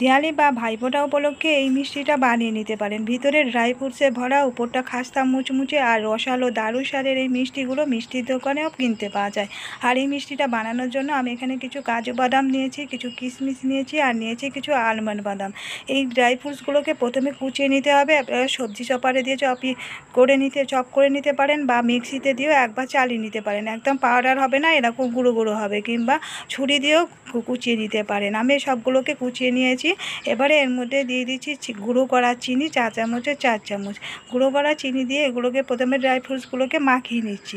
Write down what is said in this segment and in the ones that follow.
দিওয়ালি বা ভাইফোঁটা উপলক্ষে এই মিষ্টিটা বানিয়ে নিতে পারেন। ভিতরে ড্রাই ফ্রুটসে ভরা, উপরটা খাস্তা মুচমুচে আর রসালো দারুণ স্বাদের এই মিষ্টিগুলো মিষ্টির দোকানেও কিনতে পাওয়া যায়। আর এই মিষ্টিটা বানানোর জন্য আমি এখানে কিছু কাজু বাদাম নিয়েছি, কিছু কিশমিশ নিয়েছি আর নিয়েছি কিছু আলমন্ড বাদাম। এই ড্রাই ফ্রুটসগুলোকে প্রথমে কুচিয়ে নিতে হবে। আপনারা সবজি চপারে দিয়ে চপ করে নিতে পারেন বা মিক্সিতে দিয়েও একবার চালিয়ে নিতে পারেন। একদম পাউডার হবে না, এরকম গুঁড়ো গুঁড়ো হবে, কিংবা ছুরি দিয়েও কুচিয়ে নিতে পারেন। আমি সবগুলোকে কুচিয়ে নিয়েছি। এবারে এর মধ্যে দিয়ে দিচ্ছি গুঁড়ো করা চিনি 4 চামচের 4 চামচ। গুঁড়ো করা চিনি দিয়ে এগুলোকে প্রথমে ড্রাই ফ্রুটসগুলোকে মাখিয়ে নিচ্ছি।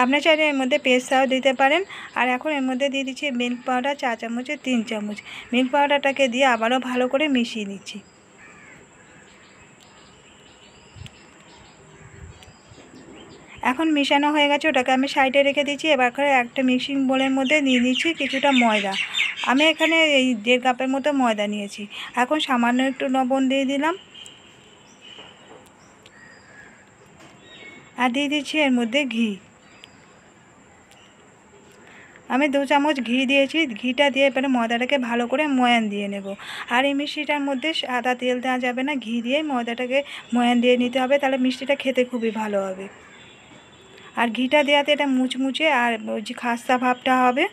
আপনার চাইলে এর মধ্যে পেস্তাও দিতে পারেন। আর এখন এর মধ্যে দিয়ে দিচ্ছি মিল্ক পাউডার 4 চামচের 3 চামচ। মিল্ক পাউডারটাকে দিয়ে আবারও ভালো করে মিশিয়ে নিচ্ছি। এখন মিশানো হয়ে গেছে, ওটাকে আমি সাইডে রেখে দিচ্ছি। এবার করে একটা মিক্সিং বোলের মধ্যে নিয়ে নিচ্ছি কিছুটা ময়দা। আমি এখানে এই 1.5 কাপের মতো ময়দা নিয়েছি। এখন সামান্য একটু লবণ দিয়ে দিলাম আর দিয়ে দিচ্ছি এর মধ্যে ঘি। আমি 2 চামচ ঘি দিয়েছি। ঘিটা দিয়ে এবারে ময়দাটাকে ভালো করে ময়ান দিয়ে নেব। আর এই মিষ্টিটার মধ্যে সাদা তেল দেওয়া যাবে না, ঘি দিয়েই ময়দাটাকে ময়ান দিয়ে নিতে হবে, তাহলে মিষ্টিটা খেতে খুবই ভালো হবে। আর ঘিটা দেওয়াতে এটা মুচমুচে আর ওই যে খাস্তা ভাবটা হবে।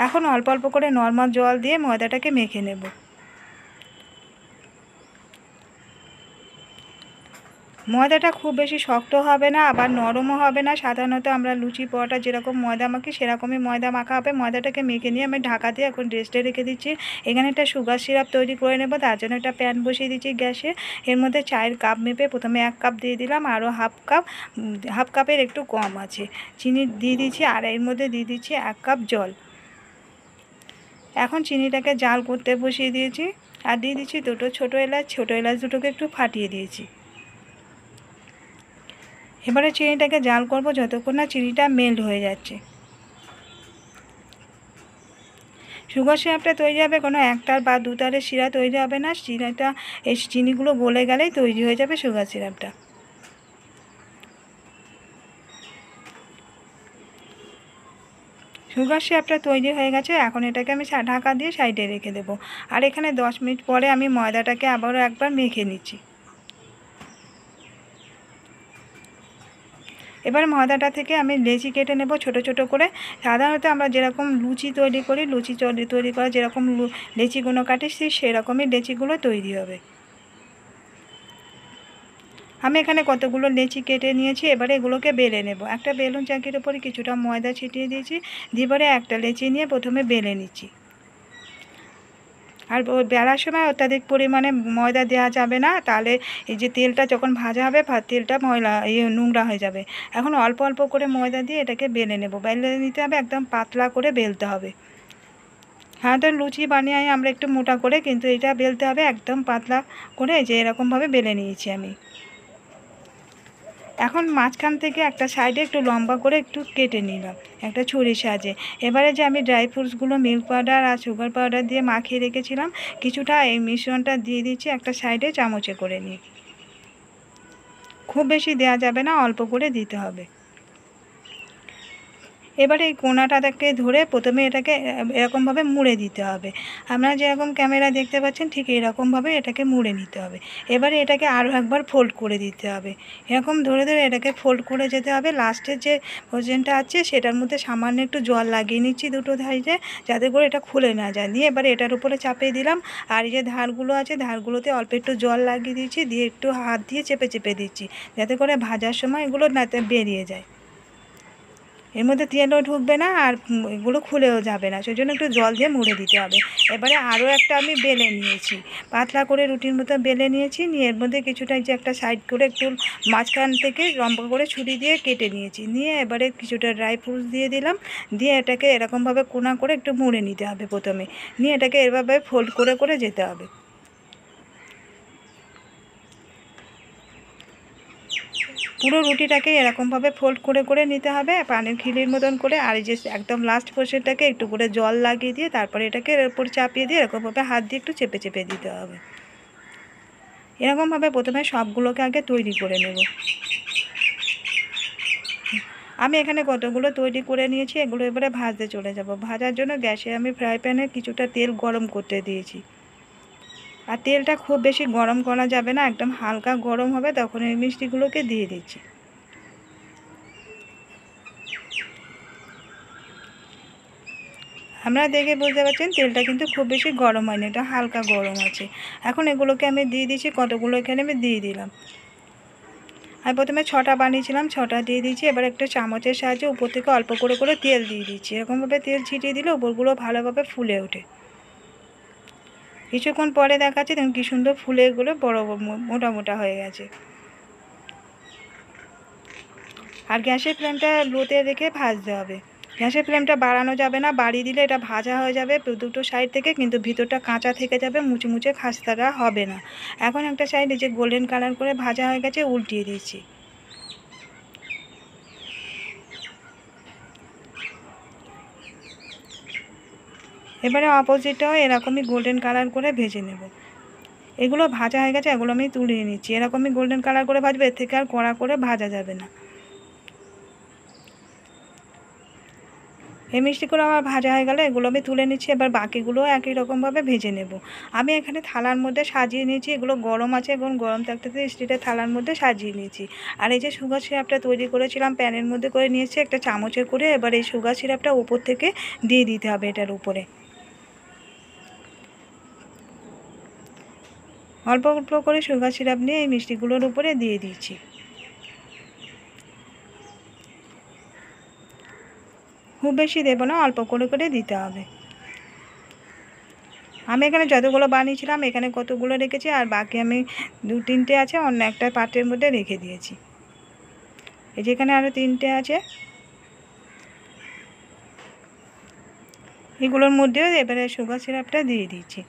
এখন অল্প অল্প করে নর্মাল জল দিয়ে ময়দাটাকে মেখে নেব। ময়দাটা খুব বেশি শক্ত হবে না, আবার নরমও হবে না। সাধারণত আমরা লুচি পরোটা যেরকম ময়দা মাখি সেরকমই ময়দা মাখা হবে। ময়দাটাকে মেখে নিয়ে আমি ঢাকা দিয়ে এখন রেস্টে রেখে দিচ্ছি। এখানে একটা সুগার সিরাপ তৈরি করে নেব, তার জন্য একটা প্যান বসিয়ে দিচ্ছি গ্যাসে। এর মধ্যে চায়ের কাপ মেপে প্রথমে 1 কাপ দিয়ে দিলাম, আরও হাফ কাপের একটু কম আছে চিনি দিয়ে দিচ্ছি। আর এর মধ্যে দিয়ে দিচ্ছি 1 কাপ জল। এখন চিনিটাকে জাল করতে বসিয়ে দিয়েছি আর দিয়ে দিচ্ছি দুটো ছোটো এলাচ দুটোকে একটু ফাটিয়ে দিয়েছি। এবারে চিনিটাকে জাল করব যতক্ষণ না চিনিটা মেল্ট হয়ে যাচ্ছে। সুগার সিরাপটা তৈরি হবে কোনো 1 তার বা 2 তারের শিরা তৈরি হবে না। শিরাটা এই চিনিগুলো গলে গেলেই তৈরি হয়ে যাবে সুগার সিরাপটা। সুগার সিরাপটা তৈরি হয়ে গেছে। এখন এটাকে আমি ঢাকা দিয়ে সাইডে রেখে দেবো। আর এখানে 10 মিনিট পরে আমি ময়দাটাকে আবারও একবার মেখে নিচ্ছি। এবার ময়দাটা থেকে আমি লেচি কেটে নেব ছোট ছোট করে। সাধারণত আমরা যেরকম লুচি তৈরি করি, লুচি তৈরি করা যেরকম লেচিগুলো কাটি সেরকমই লেচিগুলো তৈরি হবে। আমি এখানে কতগুলো লেচি কেটে নিয়েছি। এবারে এগুলোকে বেলে নেব। একটা বেলুন চাকির উপরে কিছুটা ময়দা ছিটিয়ে দিয়েছি। দিয়ে পরে একটা লেচি নিয়ে প্রথমে বেলে নিচ্ছি। আর বেলার সময় অত্যাধিক পরিমাণে ময়দা দেওয়া যাবে না, তাহলে এই যে তেলটা যখন ভাজা হবে তেলটা নোংরা হয়ে যাবে। এখন অল্প অল্প করে ময়দা দিয়ে এটাকে বেলে নেব। বেলে নিতে হবে, একদম পাতলা করে বেলতে হবে। হ্যাঁ, তো লুচি বানিয়ে আমরা একটু মোটা করে, কিন্তু এটা বেলতে হবে একদম পাতলা করে। যে এরকমভাবে বেলে নিয়েছি আমি। এখন মাঝখান থেকে একটা সাইডে একটু লম্বা করে একটু কেটে নিলাম একটা ছুরির সাহায্যে। এবারে যে আমি ড্রাই ফ্রুটসগুলো মিল্ক পাউডার আর সুগার পাউডার দিয়ে মাখিয়ে রেখেছিলাম, কিছুটা এই মিশ্রণটা দিয়ে দিচ্ছি একটা সাইডে চামচে করে নিয়ে। খুব বেশি দেওয়া যাবে না, অল্প করে দিতে হবে। এবারে এই কোনাটাকে ধরে প্রথমে এটাকে এরকমভাবে মুড়ে দিতে হবে। আপনারা যেরকম ক্যামেরা দেখতে পাচ্ছেন ঠিক এরকমভাবে এটাকে মুড়ে নিতে হবে। এবারে এটাকে আরও একবার ফোল্ড করে দিতে হবে। এরকম ধরে ধরে এটাকে ফোল্ড করে যেতে হবে। লাস্টের যে পোর্শনটা আছে সেটার মধ্যে সামান্য একটু জল লাগিয়ে নিচ্ছি দুটো ধারে, যাতে করে এটা খুলে না যায়। নিয়ে এবারে এটার উপরে চাপিয়ে দিলাম। আর এই যে ধারগুলো আছে ধারগুলোতে অল্প একটু জল লাগিয়ে দিচ্ছি, দিয়ে একটু হাত দিয়ে চেপে চেপে দিচ্ছি, যাতে করে ভাজার সময় এগুলো নাতে বেরিয়ে যায়। এর মধ্যে তেলও ঢুকবে না আর এগুলো খুলেও যাবে না, সেই জন্য একটু জল দিয়ে মুড়ে দিতে হবে। এবারে আরও একটা আমি বেলে নিয়েছি, পাতলা করে রুটির মতো বেলে নিয়েছি। নিয়ে এর মধ্যে কিছুটা যে একটা সাইড করে একটু মাঝখান থেকে লম্বা করে ছুরি দিয়ে কেটে নিয়েছি। নিয়ে এবারে কিছুটা ড্রাই ফ্রুটস দিয়ে দিলাম। দিয়ে এটাকে এরকমভাবে কোনা করে একটু মুড়ে নিতে হবে প্রথমে। নিয়ে এটাকে এভাবে ফোল্ড করে করে যেতে হবে। পুরো রুটিটাকে এরকমভাবে ফোল্ড করে করে নিতে হবে পানির খিলির মতন করে। আর এই যে একদম লাস্ট পোর্শনটাকে একটু করে জল লাগিয়ে দিয়ে তারপরে এটাকে এর উপর চাপিয়ে দিয়ে এরকমভাবে হাত দিয়ে একটু চেপে চেপে দিতে হবে। এরকমভাবে প্রথমে সবগুলোকে আগে তৈরি করে নেব। আমি এখানে কতগুলো তৈরি করে নিয়েছি, এগুলো এবারে ভাজতে চলে যাব। ভাজার জন্য গ্যাসে আমি ফ্রাই প্যানে কিছুটা তেল গরম করতে দিয়েছি। আর তেলটা খুব বেশি গরম করা যাবে না, একদম হালকা গরম হবে, তখন এই মিষ্টিগুলোকে দিয়ে দিচ্ছি। আপনারা দেখে বুঝতে পারছেন তেলটা কিন্তু খুব বেশি গরম হয়নি, এটা হালকা গরম আছে। এখন এগুলোকে আমি দিয়ে দিচ্ছি, কতগুলো এখানে আমি দিয়ে দিলাম। আমি প্রথমে 6টা বানিয়েছিলাম, 6টা দিয়ে দিচ্ছি। এবার একটা চামচের সাহায্যে উপর থেকে অল্প করে করে তেল দিয়ে দিচ্ছি। এরকমভাবে তেল ছিটিয়ে দিলে উপরগুলো ভালোভাবে ফুলে ওঠে। কিছুক্ষণ পরে দেখাচ্ছি দেখুন কী সুন্দর ফুলে এগুলো বড় মোটা মোটা হয়ে গেছে। আর গ্যাসের ফ্লেমটা লোতে রেখে ভাজতে হবে। গ্যাসের ফ্লেমটা বাড়ানো যাবে না, বাড়িয়ে দিলে এটা ভাজা হয়ে যাবে দুটো সাইড থেকে, কিন্তু ভিতরটা কাঁচা থেকে যাবে, মুচে মুচে খাস্তাটা হবে না। এখন একটা সাইড যে গোল্ডেন কালার করে ভাজা হয়ে গেছে উল্টিয়ে দিচ্ছি। এবারে অপোজিটটাও এরকমই গোল্ডেন কালার করে ভেজে নেব। এগুলো ভাজা হয়ে গেছে, এগুলো আমি তুলে নিচ্ছি। এরকমই গোল্ডেন কালার করে ভাজবে, এর থেকে আর কড়া করে ভাজা যাবে না। এই মিষ্টিগুলো আমার ভাজা হয়ে গেলে এগুলো আমি তুলে নিচ্ছি। এবার বাকিগুলো একই রকমভাবে ভেজে নেব। আমি এখানে থালার মধ্যে সাজিয়ে নিয়েছি, এগুলো গরম আছে এবং গরম থাকতে স্টিলের থালার মধ্যে সাজিয়ে নিয়েছি। আর এই যে সুগার সিরাপটা তৈরি করেছিলাম প্যানের মধ্যে করে নিয়েছি একটা চামচে করে। এবার এই সুগার সিরাপটা উপর থেকে দিয়ে দিতে হবে এটার উপরে। অল্প অল্প করে সুগার সিরাপ নিয়ে এই মিষ্টিগুলোর উপরে দিয়ে দিচ্ছি। খুব বেশি দেবো না, অল্প করে করে দিতে হবে। আমি এখানে যতগুলো বানিয়েছিলাম এখানে কতগুলো রেখেছি, আর বাকি আমি 2-3টে আছে অন্য একটা পাত্রের মধ্যে রেখে দিয়েছি। এই যে এখানে আরও 3টে আছে, এগুলোর মধ্যেও এবারে সুগার সিরাপটা দিয়ে দিচ্ছি।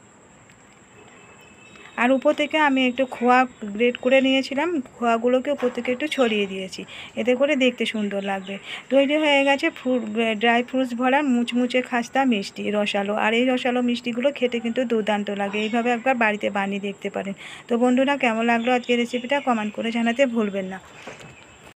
আর উপর থেকে আমি একটু খোয়া গ্রেট করে নিয়েছিলাম, খোয়াগুলোকে উপর থেকে একটু ছড়িয়ে দিয়েছি, এতে করে দেখতে সুন্দর লাগবে। তৈরি হয়ে গেছে ড্রাই ফ্রুটস ভরা মুচমুচে খাস্তা মিষ্টি রসালো। আর এই রসালো মিষ্টিগুলো খেতে কিন্তু দুর্দান্ত লাগে, এইভাবে একবার বাড়িতে বানিয়ে দেখতে পারেন। তো বন্ধুরা, কেমন লাগলো আজকের রেসিপিটা কমেন্ট করে জানাতে ভুলবেন না।